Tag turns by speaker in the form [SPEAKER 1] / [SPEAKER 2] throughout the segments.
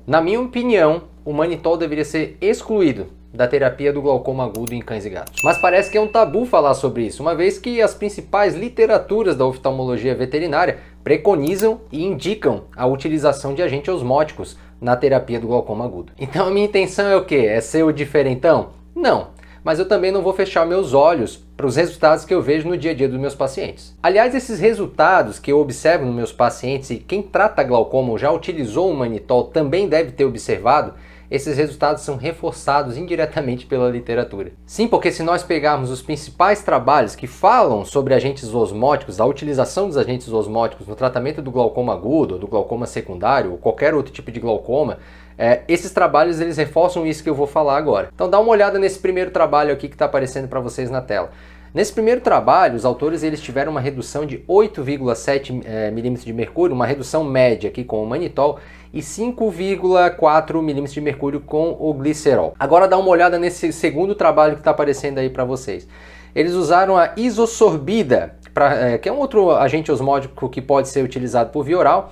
[SPEAKER 1] Na minha opinião, o manitol deveria ser excluído da terapia do glaucoma agudo em cães e gatos. Mas parece que é um tabu falar sobre isso, uma vez que as principais literaturas da oftalmologia veterinária preconizam e indicam a utilização de agentes osmóticos na terapia do glaucoma agudo. Então a minha intenção é o quê? É ser o diferentão? Não. Mas eu também não vou fechar meus olhos para os resultados que eu vejo no dia a dia dos meus pacientes. Aliás, esses resultados que eu observo nos meus pacientes, e quem trata glaucoma ou já utilizou o manitol também deve ter observado, esses resultados são reforçados indiretamente pela literatura. Sim, porque se nós pegarmos os principais trabalhos que falam sobre agentes osmóticos, a utilização dos agentes osmóticos no tratamento do glaucoma agudo, ou do glaucoma secundário, ou qualquer outro tipo de glaucoma, esses trabalhos eles reforçam isso que eu vou falar agora. Então dá uma olhada nesse primeiro trabalho aqui que está aparecendo para vocês na tela. Nesse primeiro trabalho, os autores eles tiveram uma redução de 8,7 milímetros de mercúrio, uma redução média aqui com o manitol, e 5,4 milímetros de mercúrio com o glicerol. Agora dá uma olhada nesse segundo trabalho que está aparecendo aí para vocês. Eles usaram a isosorbida, que é um outro agente osmótico que pode ser utilizado por via oral,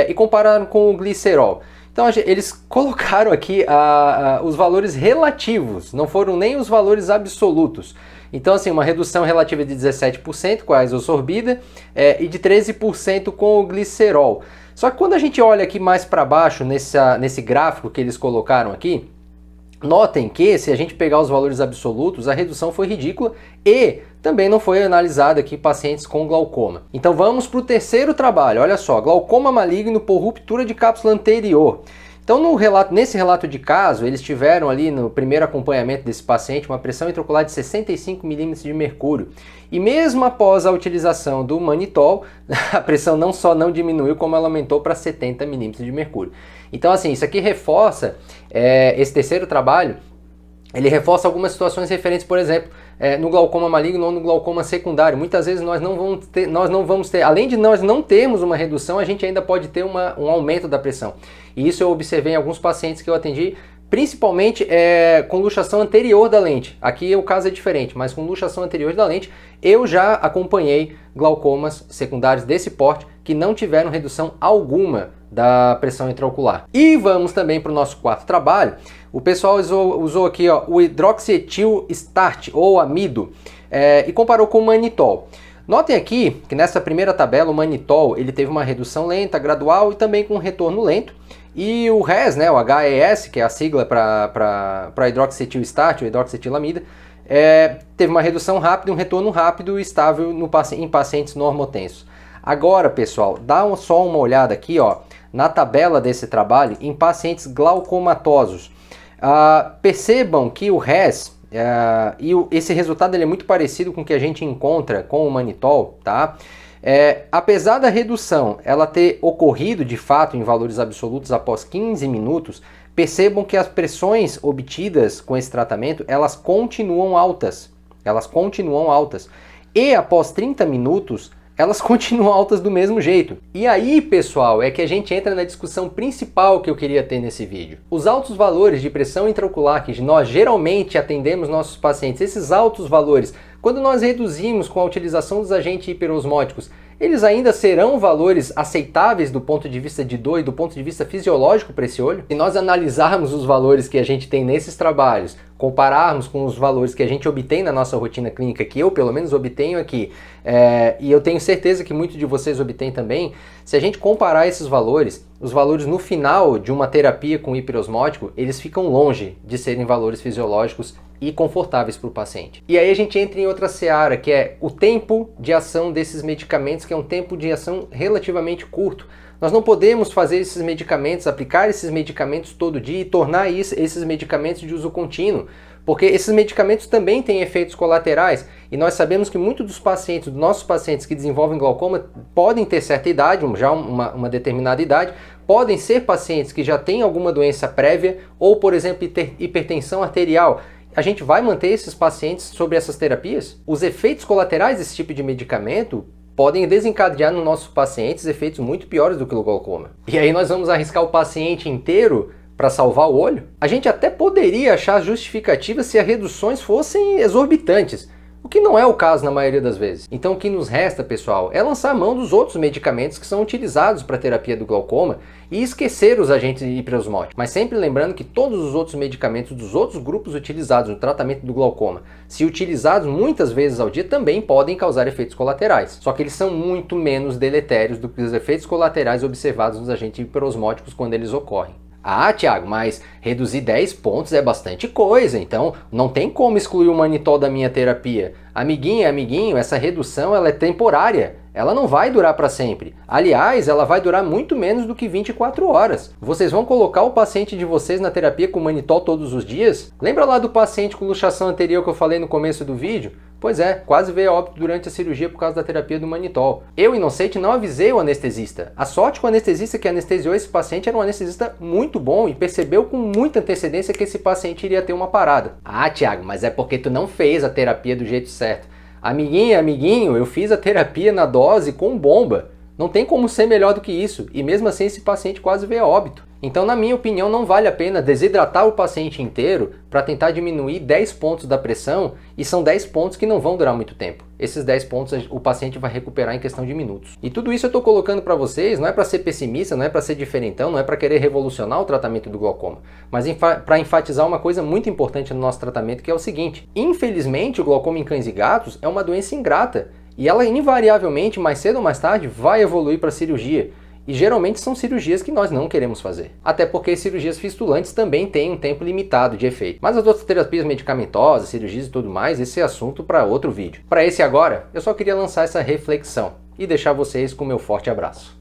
[SPEAKER 1] e compararam com o glicerol. Então eles colocaram aqui os valores relativos, não foram nem os valores absolutos. Então assim, uma redução relativa de 17% com a isosorbida e de 13% com o glicerol. Só que quando a gente olha aqui mais para baixo, nesse gráfico que eles colocaram aqui, notem que se a gente pegar os valores absolutos, a redução foi ridícula e também não foi analisada aqui pacientes com glaucoma. Então vamos para o terceiro trabalho, olha só, glaucoma maligno por ruptura de cápsula anterior. Então nesse relato de caso, eles tiveram ali no primeiro acompanhamento desse paciente uma pressão intraocular de 65 milímetros de mercúrio. E mesmo após a utilização do manitol, a pressão não só não diminuiu, como ela aumentou para 70 milímetros de mercúrio. Então assim, isso aqui reforça, esse terceiro trabalho, ele reforça algumas situações referentes, por exemplo, no glaucoma maligno ou no glaucoma secundário. Muitas vezes nós não vamos ter, além de nós não termos uma redução, a gente ainda pode ter um aumento da pressão. E isso eu observei em alguns pacientes que eu atendi, principalmente com luxação anterior da lente. Aqui o caso é diferente, mas com luxação anterior da lente, eu já acompanhei glaucomas secundários desse porte que não tiveram redução alguma da pressão intraocular. E vamos também para o nosso quarto trabalho. O pessoal usou aqui o hidroxietil start ou amido e comparou com o manitol. Notem aqui que nessa primeira tabela o manitol ele teve uma redução lenta, gradual e também com retorno lento. E o HES, o HES, que é a sigla para hidroxietil start ou hidroxietilamida, teve uma redução rápida, um retorno rápido e estável em pacientes normotensos. Agora, pessoal, dá só uma olhada aqui na tabela desse trabalho em pacientes glaucomatosos. Percebam que o HES, esse resultado ele é muito parecido com o que a gente encontra com o manitol, tá? Apesar da redução ela ter ocorrido de fato em valores absolutos após 15 minutos, percebam que as pressões obtidas com esse tratamento, elas continuam altas. E após 30 minutos, elas continuam altas do mesmo jeito. E aí, pessoal, é que a gente entra na discussão principal que eu queria ter nesse vídeo. Os altos valores de pressão intraocular que nós geralmente atendemos nossos pacientes, esses altos valores, quando nós reduzimos com a utilização dos agentes hiperosmóticos, eles ainda serão valores aceitáveis do ponto de vista de dor e do ponto de vista fisiológico para esse olho? Se nós analisarmos os valores que a gente tem nesses trabalhos, compararmos com os valores que a gente obtém na nossa rotina clínica, que eu pelo menos obtenho aqui, e eu tenho certeza que muitos de vocês obtêm também, se a gente comparar esses valores, os valores no final de uma terapia com hiperosmótico, eles ficam longe de serem valores fisiológicos e confortáveis para o paciente. E aí a gente entra em outra seara, que é o tempo de ação desses medicamentos, que é um tempo de ação relativamente curto. Nós não podemos fazer esses medicamentos, aplicar esses medicamentos todo dia e tornar esses medicamentos de uso contínuo, porque esses medicamentos também têm efeitos colaterais e nós sabemos que muitos dos nossos pacientes que desenvolvem glaucoma podem ter certa idade, já uma determinada idade, podem ser pacientes que já têm alguma doença prévia ou, por exemplo, hipertensão arterial. A gente vai manter esses pacientes sobre essas terapias? Os efeitos colaterais desse tipo de medicamento podem desencadear nos nossos pacientes efeitos muito piores do que o glaucoma. E aí nós vamos arriscar o paciente inteiro para salvar o olho? A gente até poderia achar justificativa se as reduções fossem exorbitantes. O que não é o caso na maioria das vezes. Então o que nos resta, pessoal, é lançar mão dos outros medicamentos que são utilizados para a terapia do glaucoma e esquecer os agentes hiperosmóticos. Mas sempre lembrando que todos os outros medicamentos dos outros grupos utilizados no tratamento do glaucoma, se utilizados muitas vezes ao dia, também podem causar efeitos colaterais. Só que eles são muito menos deletérios do que os efeitos colaterais observados nos agentes hiperosmóticos quando eles ocorrem. Ah, Thiago, mas reduzir 10 pontos é bastante coisa, então não tem como excluir o manitol da minha terapia. Amiguinho, essa redução ela é temporária, ela não vai durar para sempre. Aliás, ela vai durar muito menos do que 24 horas. Vocês vão colocar o paciente de vocês na terapia com manitol todos os dias? Lembra lá do paciente com luxação anterior que eu falei no começo do vídeo? Pois é, quase veio a óbito durante a cirurgia por causa da terapia do manitol. Eu, inocente, não avisei o anestesista. A sorte com o anestesista que anestesiou esse paciente era um anestesista muito bom e percebeu com muita antecedência que esse paciente iria ter uma parada. Ah, Thiago, mas é porque tu não fez a terapia do jeito certo. Amiguinho, eu fiz a terapia na dose com bomba. Não tem como ser melhor do que isso, e mesmo assim esse paciente quase veio a óbito. Então, na minha opinião, não vale a pena desidratar o paciente inteiro para tentar diminuir 10 pontos da pressão, e são 10 pontos que não vão durar muito tempo. Esses 10 pontos o paciente vai recuperar em questão de minutos. E tudo isso eu estou colocando para vocês, não é para ser pessimista, não é para ser diferentão, não é para querer revolucionar o tratamento do glaucoma, mas para enfatizar uma coisa muito importante no nosso tratamento, que é o seguinte: infelizmente o glaucoma em cães e gatos é uma doença ingrata, e ela invariavelmente, mais cedo ou mais tarde, vai evoluir para cirurgia. E geralmente são cirurgias que nós não queremos fazer. Até porque cirurgias fistulantes também têm um tempo limitado de efeito. Mas as outras terapias medicamentosas, cirurgias e tudo mais, esse é assunto para outro vídeo. Para esse agora, eu só queria lançar essa reflexão e deixar vocês com o meu forte abraço.